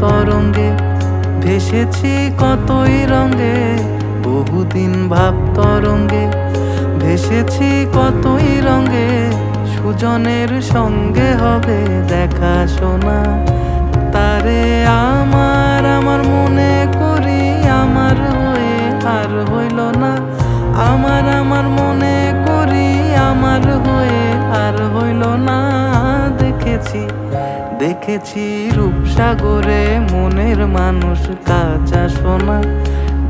তরঙ্গে, ভেসেছি কতই রঙে। বহুদিন ভাব তরঙ্গে, ভেসেছি কতই রঙে। সুজনের সঙ্গে হবে দেখা শোনা, তারে আমার আমার মনে করি আমার হয়ে আর হইল না। আমার মনে করি আমার হয়ে আর হইল না। দেখেছি দেখেছি রূপসাগরে মনের মানুষ কাঁচা সোনা।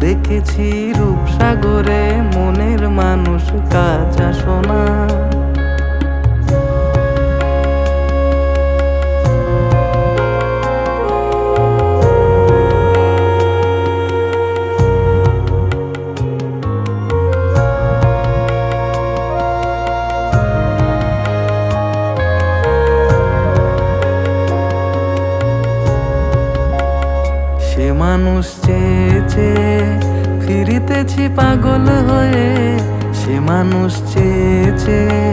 দেখেছি রূপসাগরে মনের মানুষ কাঁচা সোনা। সে মানুষ চেয়ে চেয়ে ফিরিতেছি পাগল হয়ে। সে মানুষ চেয়ে চেয়ে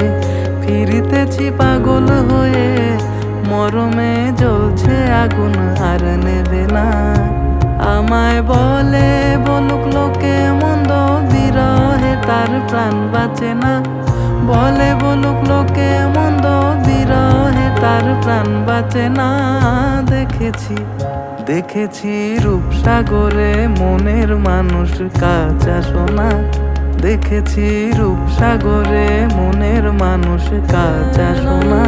ফিরিতেছি পাগল হয়ে। মরমে জ্বলছে আগুন আর নেবে না। আমায় বলে বলুক লোকে মন্দ, বিরহে তার প্রাণ বাঁচে না। বলে বলুক লোকে মন্দ, বিরহে তার প্রাণ বাঁচে না। দেখেছি দেখেছি রূপসাগরে মনের মানুষ কাঁচা সোনা। দেখেছি রূপসাগরে মনের মানুষ কাঁচা সোনা।